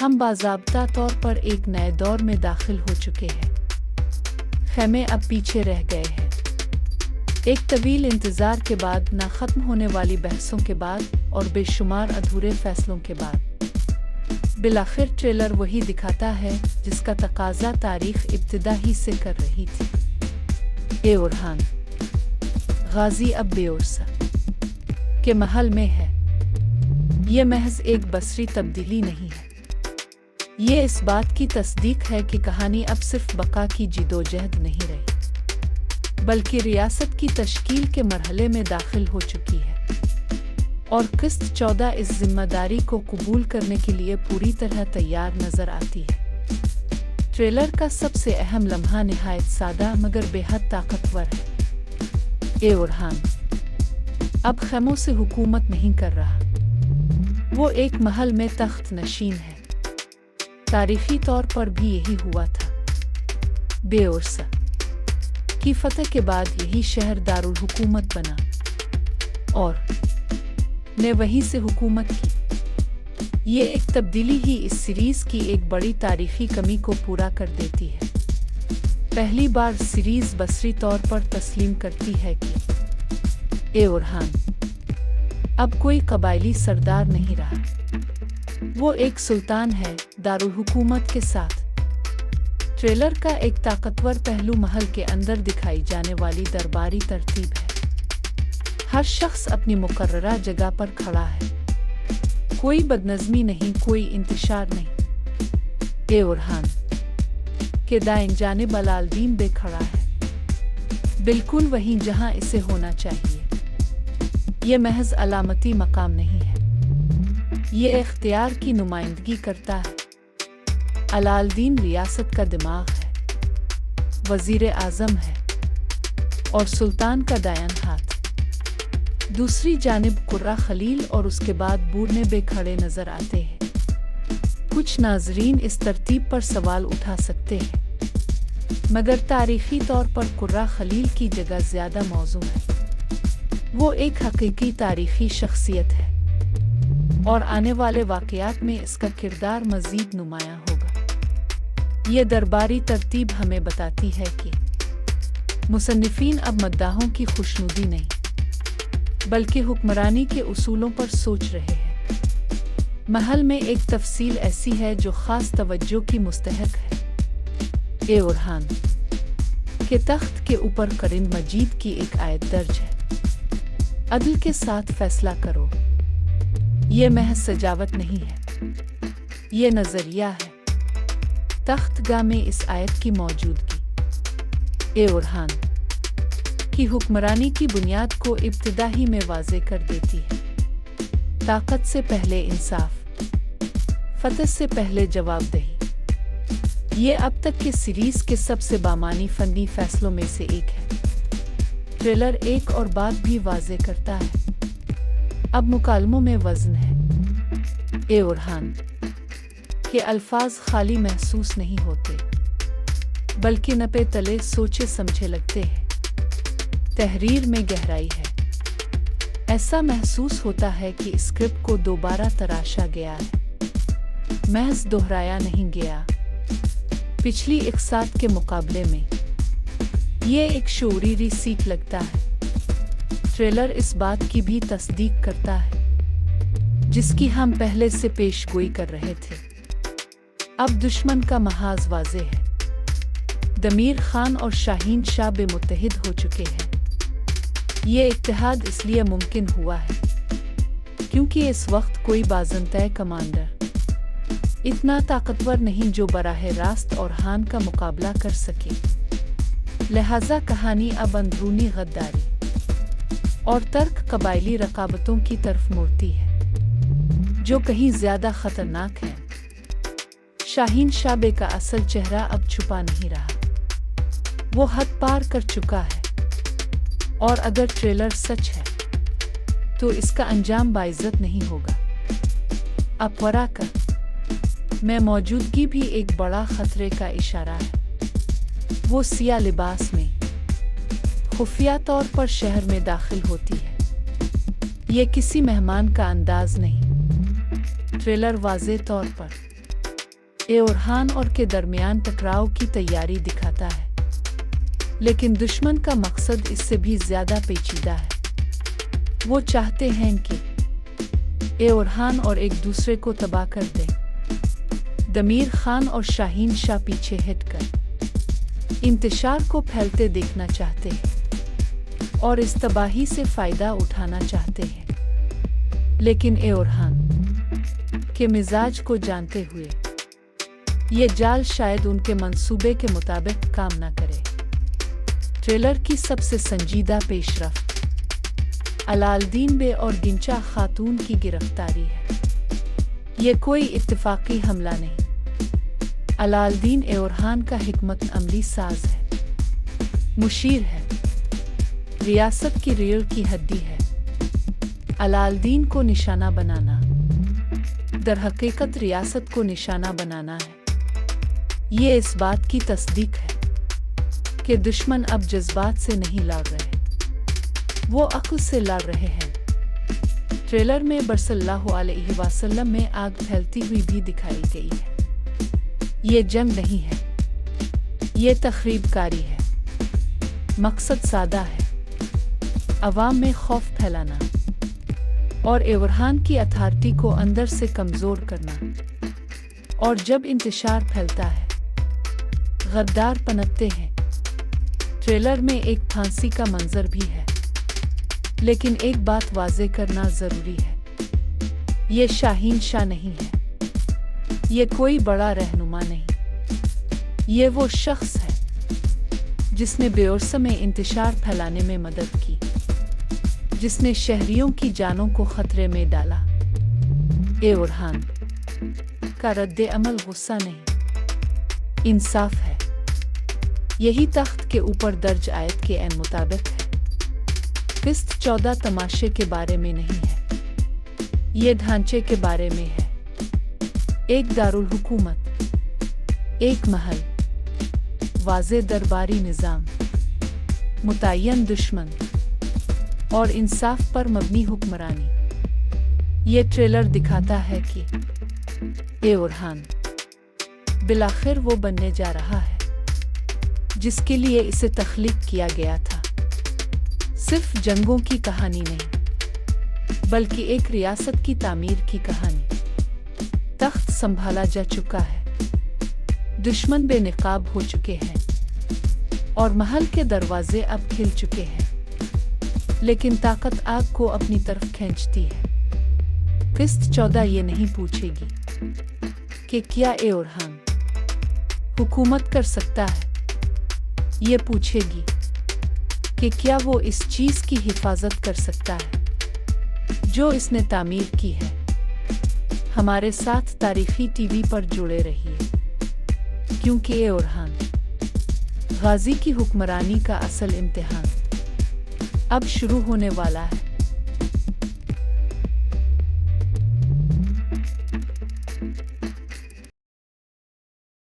हम बाज़ाब्ता तौर पर एक नए दौर में दाखिल हो चुके हैं। ख़ैमे अब पीछे रह गए हैं। एक तवील इंतज़ार के बाद, ना ख़त्म होने वाली बहसों के बाद और बेशुमार अधूरे फ़ैसलों के बाद, बिलाखिर ट्रेलर वही दिखाता है जिसका तकाज़ा तारीख़ इब्तिदा ही से कर रही थी। ए उरहान गाज़ी अब बेउरसा के महल में है। ये महज एक बसरी तब्दीली नहीं है, ये इस बात की तस्दीक है कि कहानी अब सिर्फ बका की जिदोजहद नहीं रही, बल्कि रियासत की तश्कील के मरहले में दाखिल हो चुकी है। और किस्त 14 इस जिम्मेदारी को कबूल करने के लिए पूरी तरह तैयार नजर आती है। ट्रेलर का सबसे अहम लम्हा निहायत सादा मगर बेहद ताकतवर है। ए उरहान अब ख़ैमों से हुकूमत नहीं कर रहा, वो एक महल में तख्त नशीन है। तारीखी तौर पर भी यही हुआ था। बेउरसा की फतह के बाद यही शहर दारुल हुकूमत बना और ने वहीं से हुकूमत की। ये एक तब्दीली ही इस सीरीज़ की एक बड़ी तारीखी कमी को पूरा कर देती है। पहली बार सीरीज़ बसरी तौर पर तस्लीम करती है कि ए उरहान अब कोई कबायली सरदार नहीं रहा, वो एक सुल्तान है दारुल हुकूमत के साथ। ट्रेलर का एक ताकतवर पहलू महल के अंदर दिखाई जाने वाली दरबारी तरतीब है। हर शख्स अपनी मुकर्ररा जगह पर खड़ा है, कोई बदनज़मी नहीं, कोई इंतशार नहीं। ए उरहान के दाएं जानिब अलाउद्दीन बे खड़ा है, बिल्कुल वहीं जहां इसे होना चाहिए। ये महज अलामती मकाम नहीं है, ये इख्तियार की नुमाइंदगी करता है। अलाउद्दीन रियासत का दिमाग है, वज़ीर आज़म है और सुल्तान का दायां हाथ। दूसरी जानिब कुर्रा खलील और उसके बाद बूरने बे खड़े नजर आते हैं। कुछ नाजरीन इस तरतीब पर सवाल उठा सकते हैं, मगर तारीखी तौर पर कुर्रा खलील की जगह ज़्यादा मौजूद है। वो एक हकीकी तारीखी शख्सियत है और आने वाले वाक़यात में इसका किरदार मज़ीद नुमायां होगा। ये दरबारी तरतीब हमें बताती है कि मुसन्निफ़ीन अब मद्दाहों की खुशनुदी नहीं, बल्कि हुक्मरानी के उसूलों पर सोच रहे हैं। महल में एक तफसील ऐसी है जो ख़ास तवज्जो की मुस्तहक है। ए उरहान के तख्त के ऊपर कुरान मजीद की एक आयत दर्ज है, अदल के साथ फैसला करो। ये महज सजावट नहीं है, ये नज़रिया है। तख्तगाह में इस आयत की मौजूदगी ए उरहान की हुक्मरानी की बुनियाद को इब्तिदा ही में वाज़े कर देती है। ताकत से पहले इंसाफ, फतह से पहले जवाबदेही। ये अब तक के सीरीज़ के सबसे बामानी फ़नी फ़ैसलों में से एक है। ट्रेलर एक और बात भी वाज़े करता है, अब मुकालमों में वज़न है। ए उरहान के अल्फाज खाली महसूस नहीं होते, बल्कि नपे तले सोचे समझे लगते हैं। तहरीर में गहराई है, ऐसा महसूस होता है कि स्क्रिप्ट को दोबारा तराशा गया है, महज दोहराया नहीं गया। पिछली इक़सात के मुकाबले में ये एक शोरीरी सीख लगता है। ट्रेलर इस बात की भी तस्दीक करता है जिसकी हम पहले से पेशगोई कर रहे थे। अब दुश्मन का महाज वाज़े है, दमीर खान और शाहीन शाह बेमुत्तहिद हो चुके हैं। ये इत्तेहाद इसलिए मुमकिन हुआ है क्योंकि इस वक्त कोई बाज़ंतै कमांडर इतना ताकतवर नहीं जो बराह रास्त और हान का मुकाबला कर सके। लिहाजा कहानी अब अंदरूनी गद्दारी और तर्क कबायली रकाबतों की तरफ मुड़ती है, जो कहीं ज़्यादा ख़तरनाक है। शाहीन शाह बे का असल चेहरा अब छुपा नहीं रहा, वो हद पार कर चुका है। और अगर ट्रेलर सच है तो इसका अंजाम बाइज्जत नहीं होगा। अपवरा का में मौजूदगी भी एक बड़ा खतरे का इशारा है। वो सिया लिबास में खुफिया तौर पर शहर में दाखिल होती है। ये किसी मेहमान का अंदाज नहीं, ट्रेलर वाज़े तौर पर ए ओरहान और के दरमियान टकराव की तैयारी दिखाता है, लेकिन दुश्मन का मकसद इससे भी ज्यादा पेचीदा है। वो चाहते हैं कि ए ओरहान और एक दूसरे को तबाह कर दें। दमीर खान और शाहीन शाह पीछे हटकर इंतशार को फैलते देखना चाहते हैं और इस तबाही से फायदा उठाना चाहते हैं, लेकिन ए ओरहान के मिजाज को जानते हुए ये जाल शायद उनके मंसूबे के मुताबिक काम न करे। ट्रेलर की सबसे संजीदा पेशरफ्त अलाउद्दीन बे और गिंचा खातून की गिरफ्तारी है। ये कोई इत्तेफाकी हमला नहीं। अलाउद्दीन ए ओरहान का हिकमत अमली साज है, मुशीर है, रियासत की रीढ़ की हड्डी है। अलाउद्दीन को निशाना बनाना दरहकीकत रियासत को निशाना बनाना है। ये इस बात की तस्दीक है कि दुश्मन अब जज्बात से नहीं लड़ रहे, वो अक्ल से लड़ रहे हैं। ट्रेलर में सल्लल्लाहु अलैहि वसल्लम में आग फैलती हुई भी दिखाई गई है। ये जंग नहीं है, ये तखरीबकारी है। मकसद सादा है, अवाम में खौफ फैलाना और ए ओरहान की अथॉरिटी को अंदर से कमजोर करना। और जब इंतशार फैलता है, गद्दार पनपते हैं। ट्रेलर में एक फांसी का मंजर भी है, लेकिन एक बात वाज़े करना जरूरी है, ये शाहीन शाह नहीं है, ये कोई बड़ा रहनुमा नहीं। ये वो शख्स है जिसने बेओरस में इंतशार फैलाने में मदद की, जिसने शहरियों की जानों को खतरे में डाला। ए ओरहान का रद्दे अमल गुस्सा नहीं, इंसाफ है। यही तख्त के ऊपर दर्ज आयत के ऐन मुताबिक है। किस्त 14 तमाशे के बारे में नहीं है, ये ढांचे के बारे में है। एक दारुल हुकूमत, एक महल, वाज़े दरबारी निज़ाम, मुतय्यन दुश्मन और इंसाफ पर मबनी हुक्मरानी। ये ट्रेलर दिखाता है कि ए ओरहान बिलाखिर वो बनने जा रहा है जिसके लिए इसे तख्लीक किया गया था। सिर्फ जंगों की कहानी नहीं, बल्कि एक रियासत की तामीर की कहानी। तख्त संभाला जा चुका है, दुश्मन बेनकाब हो चुके हैं और महल के दरवाजे अब खिल चुके हैं, लेकिन ताकत आग को अपनी तरफ खींचती है। किस्त 14 ये नहीं पूछेगी कि क्या ए ओरहान हुकूमत कर सकता है, ये पूछेगी कि क्या वो इस चीज की हिफाजत कर सकता है जो इसने तामीर की है। हमारे साथ तारीखी टीवी पर जुड़े रहिए, क्योंकि ए ओरहान गाजी की हुक्मरानी का असल इम्तिहान अब शुरू होने वाला है।